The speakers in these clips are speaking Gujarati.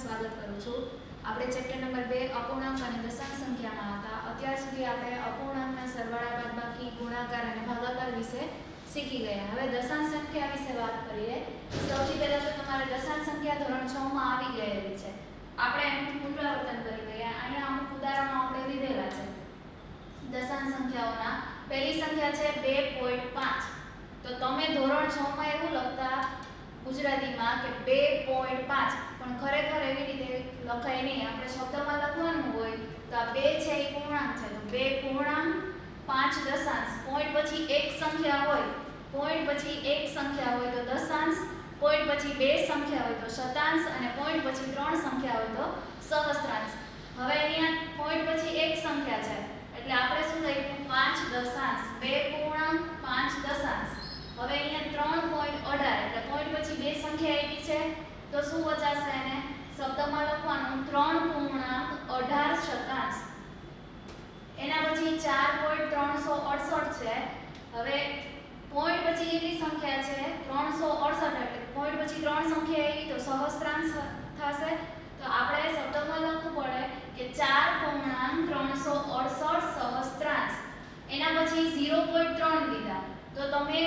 સ્વાગત કરું છું। આપણે ચેપ્ટર નંબર 2 અપૂર્ણાંક અને દશાંશ સંખ્યામાં હતા। અત્યાર સુધી આપણે અપૂર્ણાંકના સરવાળા, બાદબાકી, ગુણાકાર અને ભાગાકાર વિશે શીખી ગયા। હવે દશાંશ સંખ્યા વિશે વાત કરીએ। સૌથી પહેલા તો તમારે દશાંશ સંખ્યા ધોરણ 6 માં આવી ગયેલી છે। આપણે એનું પુનરાવર્તન કરી ગયા। અહીંયા અમુક ઉદાહરણો આપણે લીધેલા છે દશાંશ સંખ્યાઓના। પહેલી સંખ્યા છે 2.5। તો તમે ધોરણ 6 માં એવું લખતા ગુજરાતીમાં કે 2.5, પણ ખરેખર એવી રીતે લખાય નહીં। આપણે શબ્દમાં લખવાનું હોય તો આ 2 છે એ પૂર્ણાંક છે, તો 2.5 દશાંશ, પોઈન્ટ પછી એક સંખ્યા હોય, પોઈન્ટ પછી એક સંખ્યા હોય તો દશાંશ, પોઈન્ટ પછી બે સંખ્યા હોય તો શતાંશ અને પોઈન્ટ પછી ત્રણ સંખ્યા હોય તો સહસ્ત્રાંશ। હવે અહીંયા પોઈન્ટ પછી એક સંખ્યા છે એટલે આપણે શું લખ્યું 5 દશાંશ, 2.5 દશાંશ। હવે અહીંયા 3.18 એટલે પોઈન્ટ પછી બે સંખ્યા આવી છે તો શું વચાશે? એને શબ્દમાં લખવાનું 3.18 શતાંશ। એના પછી 4.368 છે। હવે પોઈન્ટ પછી કેટલી સંખ્યા છે? 368, એટલે પોઈન્ટ પછી ત્રણ સંખ્યા આવી તો સહસ્ત્રાંશ થશે। તો આપણે શબ્દમાં લખવું પડે કે 4.368 સહસ્ત્રાંશ। એના પછી 0.3 લીધા તો તમે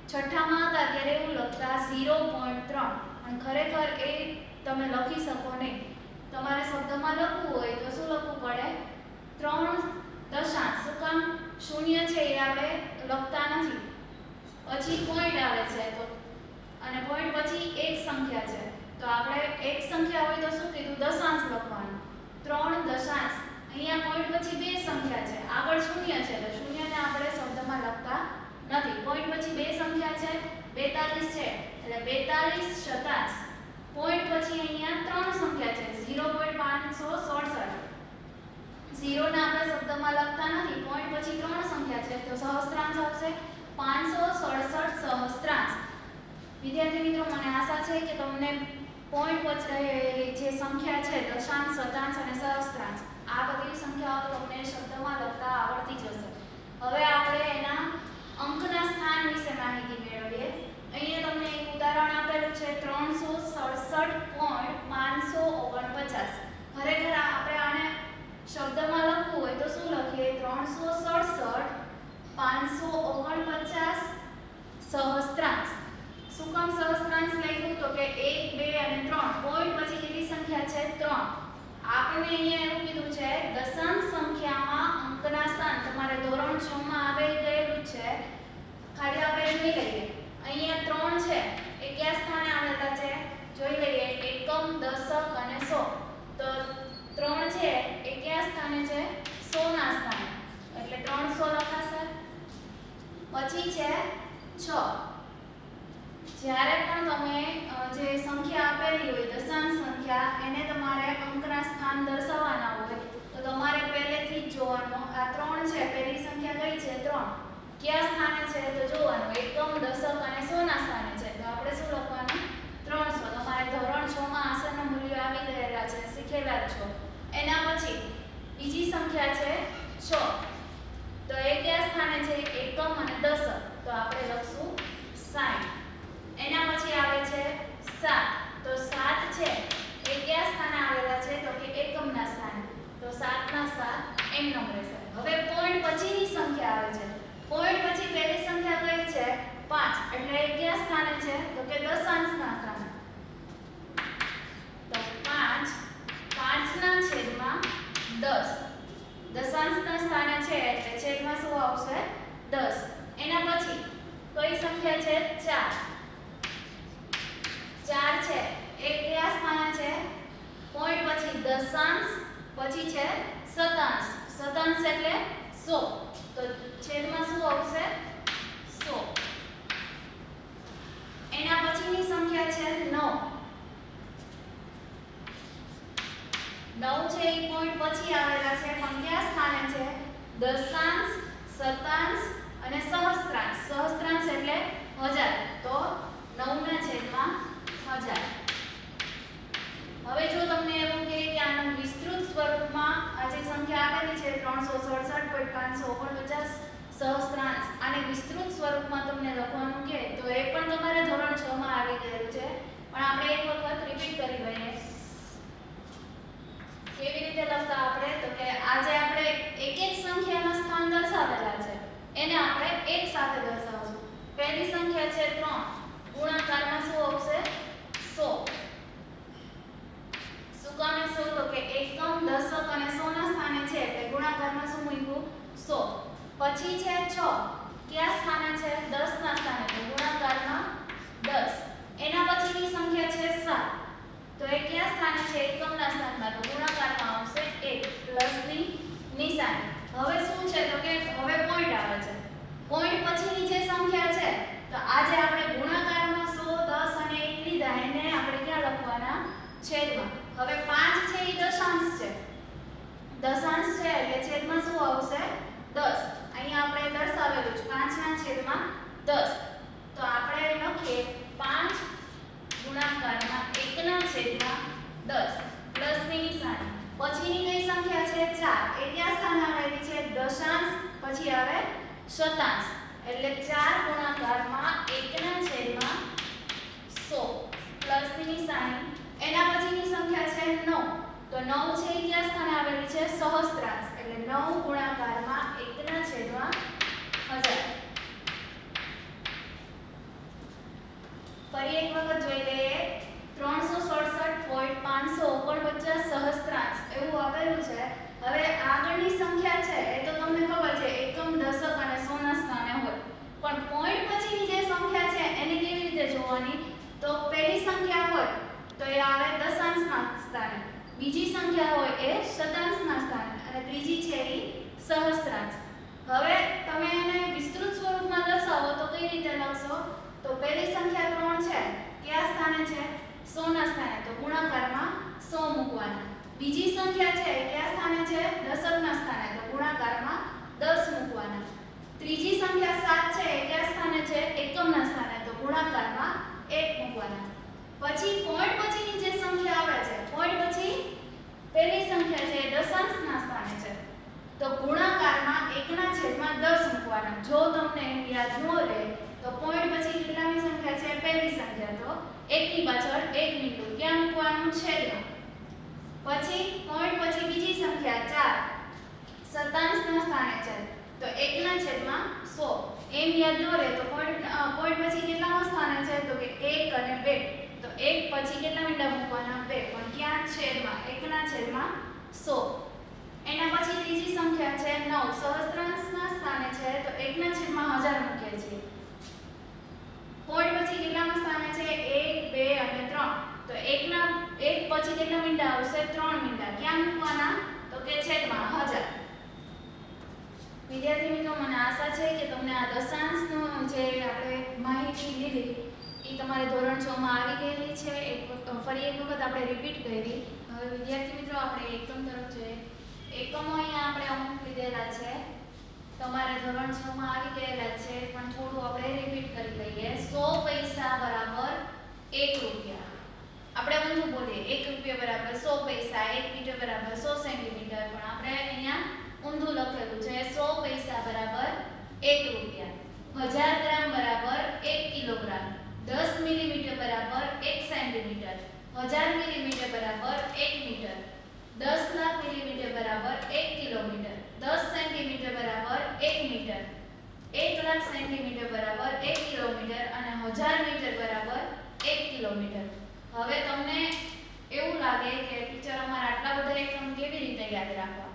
છઠ્ઠામાં હતા ત્યારે એવું લખતા 0.3, પણ ખરેખર એ તમે લખી શકો નહીં। તમારે શબ્દમાં લખવું હોય તો શું લખવું પડે? 3 દશાંશ। શું કામ? શૂન્ય છે એ આપણે લખતા નથી, પછી પોઈન્ટ આવે છે તો, અને પોઈન્ટ પછી એક સંખ્યા છે તો આપણે એક સંખ્યા હોય તો શું કીધું? દશાંશ લખવાનું, 3 દશાંશ। અહીંયા પોઈન્ટ પછી બે સંખ્યા છે, આગળ શૂન્ય છે તો શૂન્યને આપણે શબ્દમાં લખતા નથી। પોઈન્ટ પછી બે સંખ્યા છે, 42 છે એટલે 42 શતાંશ। પોઈન્ટ પછી અહીંયા ત્રણ સંખ્યા છે 0.567, 0 ને આપણે શબ્દમાં લખતા નથી, પોઈન્ટ પછી ત્રણ સંખ્યા છે તો સહસ્ત્રાંશ આવશે 567 સહસ્ત્રાંશ। વિદ્યાર્થી મિત્રો, મને આશા છે કે તમને પોઈન્ટ પછી જે સંખ્યા છે દશાંશ, શતાંશ અને સહસ્ત્રાંશ, આ બધી સંખ્યાઓ તમને શબ્દમાં લખતા આવડતી જશે। હવે આપણે એના અંકના સ્થાન વિશે માહિતી મેળવીએ। અહીંયા તમને એક ઉદાહરણ આપેલું છે 367.549। ખરેખર આપણે આને શબ્દમાં લખવું હોય તો શું લખીએ? 367.549 સહસ્ત્રાંશ। શું કામ સહસ્ત્રાંશ લખ્યું? તો કે 1, 2 અને 3, પોઈન્ટ પછી કેટલી સંખ્યા છે? 3। આપણે અહીંયા એવું કીધું છે દશાંશ સંખ્યામાં અંકના સ્થાન, તમારે ધોરણ 6 માં આવી ગયેલું છે, ખાલી આપણે જોઈ લઈએ। અહીંયા 3 છે એ કયા સ્થાને આવેલા છે? જોઈ લઈએ, એકમ, દશક અને સો। તો 3 છે એ કયા સ્થાને છે? 100 ના સ્થાને, એટલે 300 લખાશે। પછી છે 6। જ્યારે પણ તમે જે સંખ્યા આપેલી હોય દશાંશ સંખ્યા, એને તમારે અંકના સ્થાન દર્શાવવાના હોય તો તમારે પહેલેથી જ જોવાનું આ 3 છે, પહેલી સંખ્યા કઈ છે? 3 કયા સ્થાને છે તો જોવાનું, એકમ, દશક અને સો ના સ્થાને છે તો આપણે શું લખવાનું? 300। તમારે ધોરણ 6 માં આસનના મૂલ્યો આવી ગયેલા છે, શીખેલા જ છો। એના પછી બીજી સંખ્યા છે 6, તો એ કયા સ્થાને છે? એકમ અને દશક, તો આપણે લખશું 60। એના પછી આવે છે 7, તો 7 છે એ કયા સ્થાને આવેલા છે? તો કે એકમના સ્થાને, તો 7 ના 7 એમ નંબર રહેશે। હવે પોઈન્ટ પછીની સંખ્યા આવે છે, પોઈન્ટ પછી પહેલી સંખ્યા કઈ છે? 5, એટલે એ કયા સ્થાને છે? તો કે દશાંશના સ્થાને, તો 5, 5 ના છેદમાં 10, દશાંશના સ્થાને છે એટલે છેદમાં શું આવશે? 10। એના પછી કઈ સંખ્યા છે? 4 છે એ કયા સ્થાને છે? પોઈન્ટ પછી દશાંશ, પછી છે શતાંશ, શતાંશ એટલે 100, તો છેદમાં શું આવશે? 100। એના પછીની સંખ્યા છે 9, 9 છે એ પોઈન્ટ પછી આવેલા છે પણ કયા સ્થાને છે? દશાંશ, શતાંશ અને સહસ્ત્રાંશ, સહસ્ત્રાંશ એટલે 1000, તો 9 ના છેદમાં 1000। હવે જો તમને એવું કહે કે આનું વિસ્તૃત સ્વરૂપમાં આ જે સંખ્યા આપેલી છે 367.549 સહસ્ત્રાંશ, આને વિસ્તૃત સ્વરૂપમાં તમને લખવાનું કહે તો એ પણ તમારે ધોરણ 6 માં આવી ગયેલું છે, પણ આપણે એક વખત રિપીટ કરી લઈએ। એક સંખ્યાના સ્થાન દર્શાવેલા છે એને આપણે એક સાથે દર્શાવશું. પહેલી સંખ્યા છે 3, ગુણાકારમાં શું આવશે? 100. શું કામે 100? તો કે એકમ, દશક અને 100 ના સ્થાને છે એટલે ગુણાકારમાં શું મૂક્યું? 100. પછી છે 6, કયા સ્થાને છે? 10 ના સ્થાને તો ગુણાકારમાં 10. એના પછીની સંખ્યા છે 7, તો એ કયા સ્થાને છે? એકમના સ્થાનમાં તો ગુણાકારમાં આવશે 1 પ્લસની નિશાની. હવે શું છે તો કે હવે પોઈન્ટ આવે છે. પોઈન્ટ પછીની જે સંખ્યા છે તો આજે આપણે ગુણાકારમાં 100, 10 અને 1 લીધા એને આપણે ક્યાં લખવાના? છેદમાં. હવે 5 છે એ દશાંશ છે. દશાંશ છે એટલે છેદમાં શું આવશે? 10. અહીંયા આપણે દર્શાવેલું છે 5 ના છેદમાં 10. તો આપણે લખીએ 5 ગુણાકારમાં 1 ના છેદમાં 10 પ્લસની નિશાની. પછીની કઈ સંખ્યા છે? 4. એ કયા સ્થાને આવેલી છે? દશાંશ, પછી આવે શતાંશ એટલે 4 ગુણાકારમાં 1 ના છેદમાં 100 પ્લસની નિશાની. એના પછીની સંખ્યા છે 9, તો 9 છે એ કયા સ્થાને આવેલી છે? સહસ્ત્રાંશ એટલે 9 ગુણાકારમાં 1 ના છેદમાં 1000. ફરી એક વખત જોઈ લઈએ. 367.549 સહસ્ત્રાંશ એવું આપેલું છે. હવે આગળની સંખ્યા છે એ તો તમને ખબર છે એકમ, દશક અને 100 ના સ્થાને હોય, પણ પોઈન્ટ પછીની જે સંખ્યા છે એને કેવી રીતે જોવાની? તો પહેલી સંખ્યા હોય તો એ આવે દશાંશના સ્થાને, બીજી સંખ્યા હોય એ શતાંશના સ્થાને અને ત્રીજી છે એ સહસ્ત્રાંશ. હવે તમે એને વિસ્તૃત સ્વરૂપમાં દર્શાવો તો કઈ રીતે લખશો? તો પહેલી સંખ્યા 3 છે કયા સ્થાને છે? 100 ના સ્થાને તો ગુણાકારમાં 100 મૂકવાના. બીજી સંખ્યા છે કયા સ્થાને છે? દશકના સ્થાને તો ગુણાકારમાં 10 મૂકવાના. ત્રીજી સંખ્યા 7 છે કયા સ્થાને છે? એકમના સ્થાને તો ગુણાકારમાં 1 મૂકવાના. પછી પોઈન્ટ પછીની જે સંખ્યા આવે છે, પોઈન્ટ પછી પહેલી સંખ્યા છે દશાંશના સ્થાને છે તો ગુણાકારમાં 1 ના છેદમાં 10 મૂકવાના. જો તમને યાદ ન રહે તો પોઈન્ટ પછી કેટલાની સંખ્યા છે? પહેલી સંખ્યા તો 1 ની પાછળ 1 મીંડું ક્યાં મૂકવાનું? છેદમાં. પછી પોઈન્ટ પછી બીજી સંખ્યા 4 શતાંશના સ્થાને છે તો 1 ના છેદમાં 100. એમ યાદ ન રહે તો પોઈન્ટ પછી કેટલામાં સ્થાને છે? તો કે 1 અને 2, તો 1 પછી કેટલા મીંડા મૂકવાના? 2, પણ ક્યાં? છેદમાં. 1 ના છેદમાં 100. એના પછી ત્રીજી સંખ્યા છે 9 સહસ્ત્રાંશના સ્થાને છે તો 1 ના છેદમાં 1000 મૂકીએ છીએ. પોઈન્ટ પછી કેટલામાં સ્થાને છે? 1, 2 અને 3, તો 1 પછી કેટલા મીંડા આવશે? 3 મીંડા ક્યાં મૂકવાના? તો કે છેદમાં 1000. વિદ્યાર્થી મિત્રો, મને આશા છે કે તમને આ દશાંશનો જે આપણે માહિતી લીધી એ તમારે ધોરણ 6 માં આવી ગયેલી છે. ફરી એક વખત આપણે રિપીટ કરી. હવે વિદ્યાર્થી મિત્રો આપણે એકમ તરફ જોઈએ. એકમો અહીંયા આપણે અમુક લીધેલા છે, તમારે ધોરણ 6 માં આવી ગયેલા છે, પણ થોડું આપણે રિપીટ કરી લઈએ. 100 પૈસા બરાબર 1 રૂપિયા. આપણે ઊંધું બોલીએ 1 રૂપિયા બરાબર 100 પૈસા, 1 મીટર બરાબર 100 સેન્ટીમીટર, પણ આપણે અહીંયા ઊંધું લખેલું છે. 100 પૈસા બરાબર 1 રૂપિયા. 1000 ગ્રામ બરાબર 1 કિલોગ્રામ. 10 મિલીમીટર બરાબર 1 સેન્ટીમીટર. 1000 મિલીમીટર બરાબર 1 મીટર. 10 લાખ મિલીમીટર બરાબર 1 કિલોમીટર. 10 સેન્ટીમીટર બરાબર 1 મીટર. 1 લાખ સેન્ટીમીટર બરાબર 1 કિલોમીટર અને 1000 મીટર બરાબર 1 કિલોમીટર. હવે તમને એવું લાગે કે ટીચર અમારા આટલા બધા એકમ કેવી રીતે યાદ રાખવા?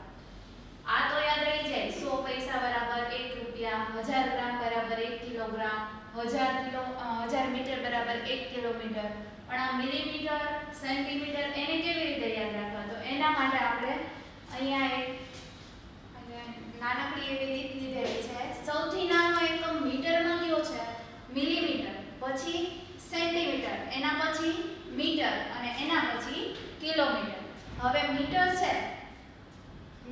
આ તો યાદ રહી જાય. 100 પૈસા બરાબર 1 રૂપિયા, 1000 ગ્રામ બરાબર 1 કિલોગ્રામ, 1000 મીટર બરાબર 1 કિલોમીટર. પણ આ મિલીમીટર, સેન્ટીમીટર એને કેવી રીતે યાદ રાખવા? તો એના માટે આપણે અહીંયા એક નાનકડી એવી રીત લીધેલી છે. સૌથી નાનો એકમ મીટરમાં કયો છે? મિલીમીટર. પછી સેન્ટીમીટર, એના પછી મીટર અને એના પછી કિલોમીટર. હવે મીટર છે,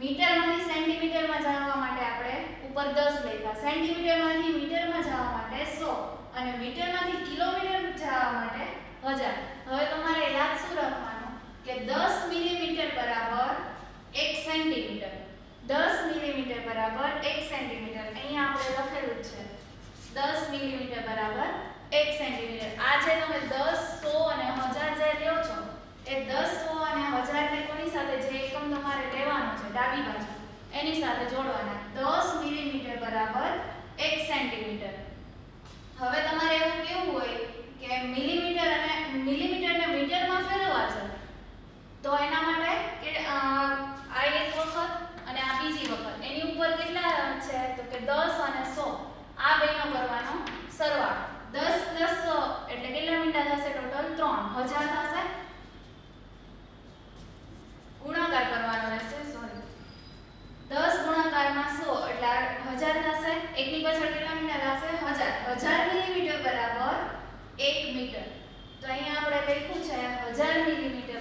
મીટરમાંથી સેન્ટીમીટરમાં જવા માટે આપણે ઉપર 10 લખ્યા, સેન્ટીમીટરમાંથી મીટરમાં જવા માટે 100 અને મીટરમાંથી કિલોમીટર જવા માટે 1000. હવે તમારે યાદ શું રાખવાનું કે 10 મિલીમીટર બરાબર 1 સેન્ટીમીટર. 10 મિલીમીટર બરાબર 1 સેન્ટીમીટર. અહીંયા આપણે લખેલું છે 10 મિલીમીટર બરાબર 1 સેન્ટીમીટર. આ જે તમે 10, 100 અને 1000 જે લ્યો છો એ 10, 100 અને 1000 ને કોની સાથે જે એકમ તમારે લેવાનો છે ડાબી બાજુ એની સાથે જોડો.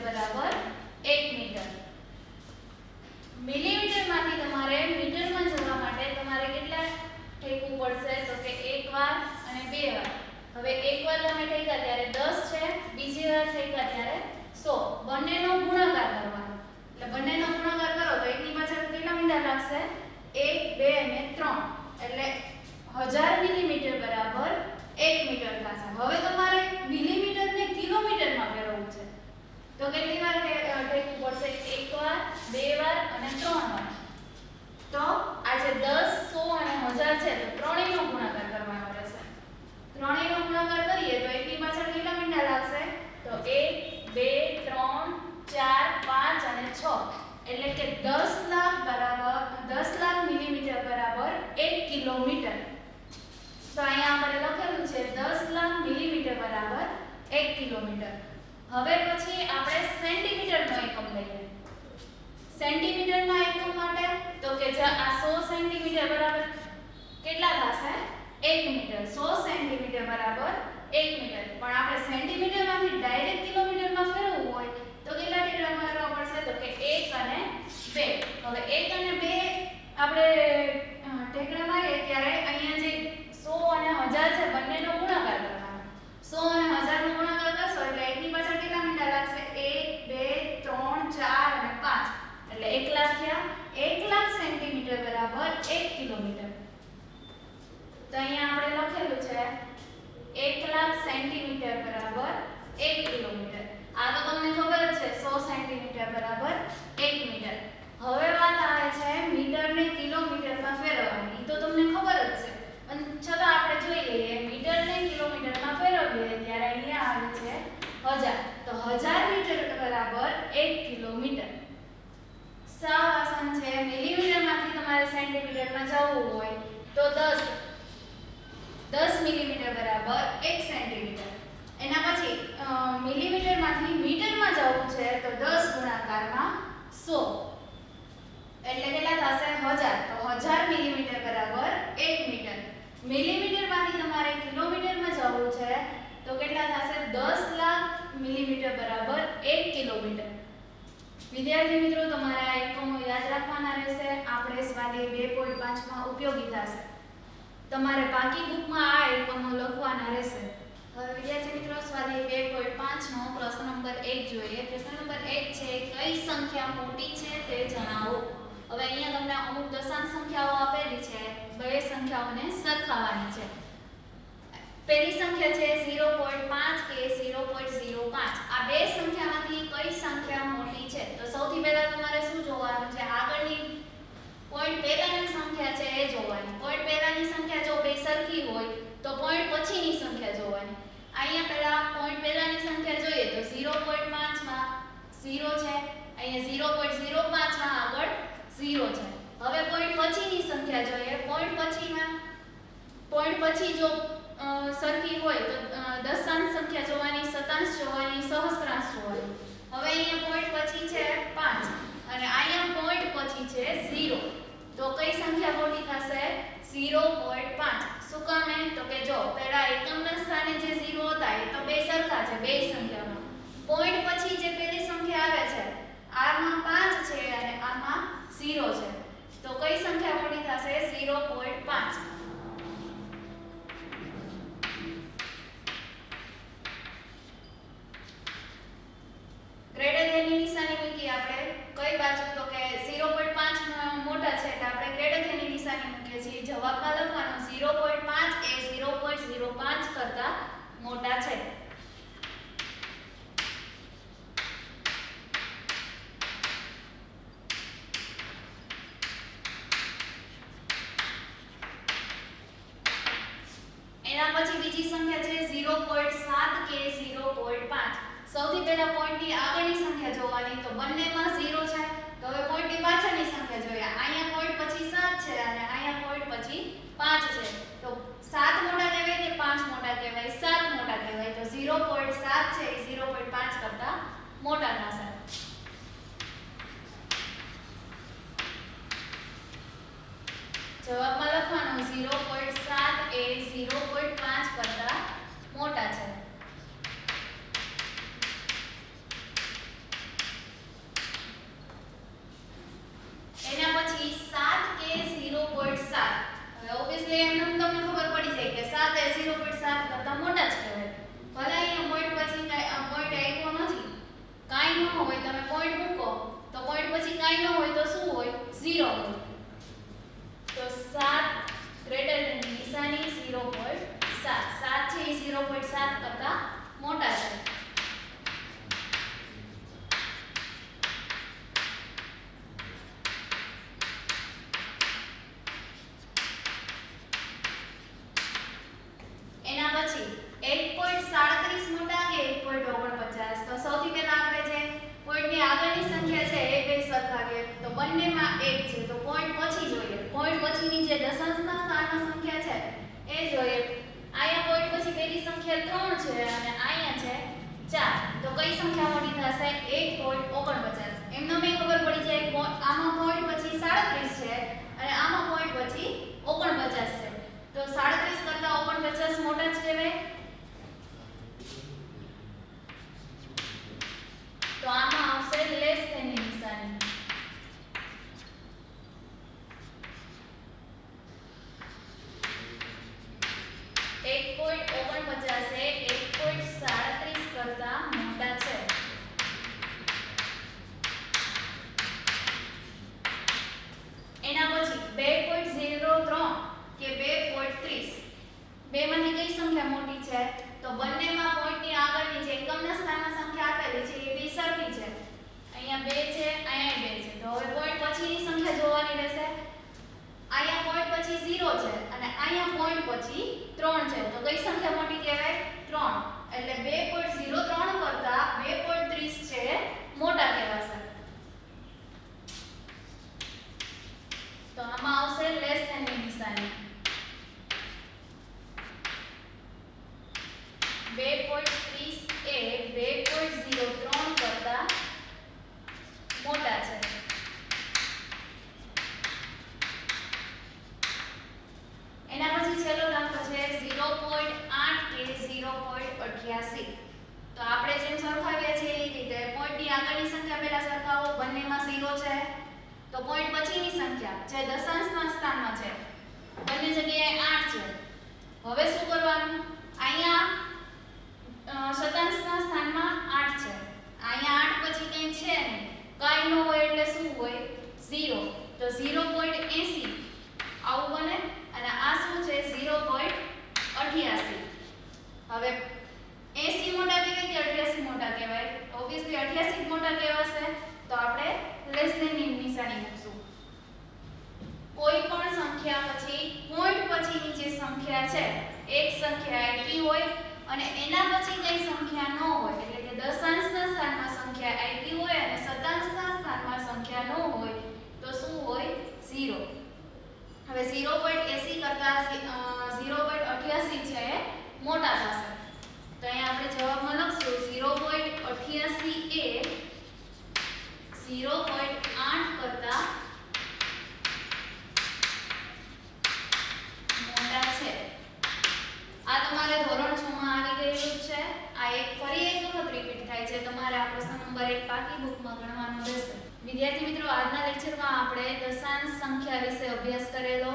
બરાબર 1 મીટર. મિલીમીટરમાંથી તમારે મીટરમાં જવા માટે તમારે કેટલા ઠેકવું પડશે? તો કે એક વાર અને બે વાર. હવે એક વાર તમે ઠેક્યા ત્યારે 10 છે, બીજી વાર ઠેક્યા ત્યારે 100. બંનેનો ગુણાકાર કરવાનો. એટલે બંનેનો ગુણાકાર કરો તો એકની પાછળ કેટલા મીંડા લાગશે? 1 2 અને 3. એટલે 1000 મિલીમીટર બરાબર 1 મીટર થશે. હવે તમારે મિલીમીટરને કિલોમીટરમાં ફેરવવું છે. તો કેટલી વાર ઠેકવું પડશે? એક વાર, બે વાર અને 3 વાર. તો આ જે 10 100 અને 1000 છે તો ત્રણેયનો ગુણાકાર કરવાનો રહેશે. ત્રણેયનો ગુણાકાર કરીએ તો એકની પાછળ કેટલા મીંડા લાગશે? તો 1 2 3 4 5 અને 6. એટલે કે 10 લાખ બરાબર 10 લાખ મિલીમીટર બરાબર 1 કિલોમીટર. તો અહીંયા આપણે લખેલું છે 10 લાખ મિલીમીટર બરાબર 1 કિલોમીટર. હવે પછી આપણે સેન્ટીમીટરનો એકમ લઈએ. સેન્ટીમીટરના એકમ માટે તો કે જે આ 100 સેન્ટીમીટર બરાબર કેટલા થશે? 1 મીટર. 100 સેન્ટીમીટર બરાબર 1 મીટર. પણ આપણે સેન્ટીમીટરમાંથી ડાયરેક્ટ કિલોમીટરમાં ફેરવવું હોય તો કેટલા ઠેકડા મારવા પડશે? તો કે 1 અને 2. હવે 1 અને 2 આપણે ઠેકડા મારીએ ત્યારે અહીંયા જે 100 અને 1000 છે બંનેનો ગુણાકાર કરવાનો. 100 અને 1000 નો ગુણાકાર કરશો એટલે એકની પાછળ કેટલા મીંડા લાગશે? 1 2 3 4 અને 5. એટલે 1 લાખ થયા. 1 લાખ સેન્ટીમીટર બરાબર 1 કિલોમીટર. તો અહીંયા આપણે લખેલું છે 1 લાખ સેન્ટીમીટર બરાબર 1 કિલોમીટર. આ તો તમને ખબર જ છે 100 સેન્ટીમીટર બરાબર 1 મીટર. હવે વાત આવે છે મીટરને કિલોમીટરમાં ફેરવવાની. તો તમને ખબર જ છે પણ ચલો આપણે જોઈ લઈએ. મીટરને કિલોમીટરમાં ફેરવીએ ત્યારે અહીંયા આવે છે 1000. તો 1000 મીટર બરાબર 1 કિલોમીટર. સાવ આસાન છે. મિલીમીટરમાંથી તમારે સેન્ટીમીટરમાં જવું હોય તો 10 મિલીમીટર બરાબર 1 સેન્ટીમીટર. એના પછી મિલીમીટરમાંથી મીટરમાં જવું છે તો 10 ગુણાકારમાં 100. એટલે કેટલા થશે? 1000. તો 1000 મિલીમીટર બરાબર 1 મીટર. મિલીમીટરમાંથી તમારે કિલોમીટરમાં જવું છે તો કેટલા થશે? 10 લાખ મિલીમીટર બરાબર 1 કિલોમીટર. વિદ્યાર્થી મિત્રો તમારે આ એકમો યાદ રાખવાના રહેશે. આપણે સ્વાધ્યાય 2.5 માં ઉપયોગી થશે. તમારે બાકી બુકમાં આ એકમો લખવાના રહેશે. હવે વિદ્યાર્થી મિત્રો સ્વાધ્યાય 2.5 નો પ્રશ્ન નંબર 1 જોઈએ. પ્રશ્ન નંબર 1 છે કઈ સંખ્યા મોટી છે તે જણાવો. હવે અહીંયા તમને અમુક દશાંશ સંખ્યાઓ આપેલી છે. બે સંખ્યાઓને સરખાવવાની છે. પહેલી સંખ્યા છે 0.5 કે 0.05. આ બે સંખ્યામાંથી કઈ સંખ્યા મોટી છે? તો સૌથી પહેલા તમારે શું જોવાનું છે? આગળની પોઈન્ટ પહેલાની સંખ્યા છે એ જોવાની. પોઈન્ટ પહેલાની સંખ્યા જો બે સરખી હોય તો પોઈન્ટ પછીની સંખ્યા જોવાની. અહીંયા પહેલા પોઈન્ટ પહેલાની સંખ્યા જોઈએ તો 0.5 માં 0 છે. અહીંયા 0.05 માં આગળ 0 છે. હવે પોઈન્ટ પછીની સંખ્યા જોઈએ. પોઈન્ટ પછી જો સરખી હોય તો દશાંશ સંખ્યા જોવાની, શતાંશ જોવાની, સહસ્ત્રાંશ જોવાની. હવે અહીંયા પોઈન્ટ પછી છે 5 અને અહીંયા પોઈન્ટ પછી છે 0. તો કઈ સંખ્યા મોટી થશે? 0.5. શું કામ? તો કે જો પહેલા એકમના સ્થાને જે 0 હતા એ તો બે સરખા છે બે સંખ્યામાં. પોઈન્ટ પછી જે પહેલી સંખ્યા આવે છે આમાં 5 છે અને આમાં 0 છે. તો કઈ સંખ્યા મોટી થશે? 0.5. ગ્રેટર ધેનની નિશાની મૂકી આપણે કઈ બાજુ? તો કે 0.5 મોટા છે એટલે આપણે ગ્રેટર ધેનની નિશાની મૂકીએ છીએ. જવાબમાં લખવાનું 0.5 એ 0.05 કરતા મોટા છે. એના પછી બીજી સંખ્યા છે 0.7 કે 0.5. સૌથી પહેલા પોઈન્ટની આગળની સંખ્યા જોવાની. તો બંનેમાં 0 છે. તો હવે પોઈન્ટની પાછળની સંખ્યા જોઈએ. અહીંયા પોઈન્ટ પછી 7 છે અને અહીંયા પોઈન્ટ પછી 5 છે. તો 7 મોટા કહેવાય કે 5 મોટા કહેવાય? 7 મોટા કહેવાય. તો 0.7 છે એ 0.5 કરતા મોટા થશે. જવાબમાં લખવાનું 0.7 એ 0.5 કરતા મોટા છે. 0 હોય તો 7 ગ્રેટર ધેન નિશાની 0.7 7 છે એ 0.7 કરતા મોટા છે. એના પછી 1.37 મોટા કે 1.49 તો સૌથી પહેલા આપણે જે પોઈન્ટની આગળની સંખ્યા છે એ બે સરખાવીએ તો બંનેમાં 1 છે તો પોઈન્ટ પછી જોઈએ. પોઈન્ટ પછીની જે દશાંશના સ્થાનમાં સંખ્યા છે એ જોઈએ. અહીંયા પોઈન્ટ પછી પહેલી સંખ્યા 3 છે અને અહીંયા છે 4 તો કઈ સંખ્યા મોટી થશે? 1.49. એમનો મેં ખબર પડી જાય આમાં પોઈન્ટ પછી 37 છે અને આમાં પોઈન્ટ પછી 49 છે તો 37 કરતા 49 મોટા છે હવે. તો આમાં આવશે લેસ ધેન ની નિશાની. એક 1.49 એ 1.37 કરતા મોટા છે. એના પછી 2.03 કે 2.30 બેમાંથી કઈ સંખ્યા મોટી છે? તો બંનેમાં પોઈન્ટની આગળની જે એકમના સ્થાનમાં સંખ્યા આપેલી છે એ બે સરખી છે. અહીંયા 2 છે અહીંયા 2 છે તો હવે પોઈન્ટ પછીની સંખ્યા જોવાની રહેશે. અહીંયા પોઈન્ટ પછી 0 છે અને અહીંયા પોઈન્ટ પછી 3 છે તો કઈ સંખ્યા મોટી કહેવાય? 3 એટલે 2.03 કરતા 2.30 છે મોટા કહેવાશે. તો આમાં આવશે લેસ ધેન ની નિશાની. 2.30 એ 2.03 કરતા મોટા છે. એના પછી છેલ્લો દાખલો છે 0.8 કે 0.88 તો આપણે જેમ સરખાવ્યા છે એ રીતે પોઈન્ટની આગળની સંખ્યા પહેલા સરખાવો. બંનેમાં 0 છે તો પોઈન્ટ પછીની સંખ્યા જે દશાંશના સ્થાનમાં છે બંને જગ્યાએ 8 છે. હવે શું કરવાનું? અહીંયા શતાંશના સ્થાનમાં 8 છે. અહીંયા 8 પછી કંઈ છે નહીં, કાંઈ ન હોય એટલે શું હોય? 0 તો 0.80 આવું બને અને આ શું છે? 0.88. હવે 80 મોટા કહેવાય કે 88 મોટા કહેવાય? ઓબ્વિયસલી 88 મોટા કહેવાશે તો આપણે લેસ ધેન ની નિશાની મૂકશું. કોઈ પણ સંખ્યા પછી પોઈન્ટ પછીની જે સંખ્યા છે એક સંખ્યા આઈપી હોય અને એના પછી કઈ સંખ્યા ન હોય એટલે કે દશાંશના સ્થાનમાં સંખ્યા આઈપી હોય અને શતાંશના સ્થાનમાં સંખ્યા ન હોય તો શું હોય? 0. હવે 0.80 કરતા 0.88 છે એ મોટા થશે તો અહીંયા આપણે જવાબમાં લખશું 0.88 એ 0.8 કરતા મોટા છે. આ તમારે ધોરણ 6 માં આવી ગયેલું છે. આ ફરી એક વખત રિપીટ થાય છે. તમારે આ પ્રશ્ન નંબર 1 પાકી બુકમાં ગણવાનો રહેશે. વિદ્યાર્થી મિત્રો, આજના લેક્ચરમાં આપણે દશાંશ સંખ્યા વિશે અભ્યાસ કરેલો,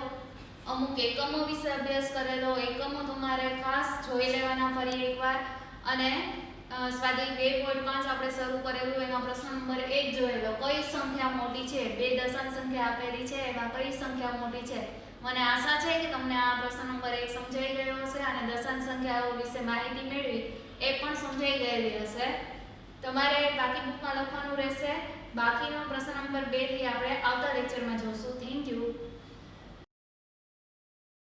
અમુક એકમો વિશે અભ્યાસ કરેલો. એકમો તમારે ખાસ જોઈ લેવાના ફરી એકવાર અને સ્વાધ્યાય 2.5 આપણે શરૂ કરેલું એમાં પ્રશ્ન નંબર 1 જોયેલો. કઈ સંખ્યા મોટી છે? બે દશાંશ સંખ્યા આપેલી છે એમાં કઈ સંખ્યા મોટી છે? મને આશા છે કે તમને આ પ્રશ્ન નંબર 1 સમજાઈ ગયો હશે અને દશાંશ સંખ્યાઓ વિશે માહિતી મેળવી એ પણ સમજાઈ ગયેલી હશે. તમારે બાકી બુકમાં લખવાનું રહેશે. બાકીનો પ્રશ્ન નંબર 2 થી આપણે આવતા લેક્ચરમાં જોશું. Thank you.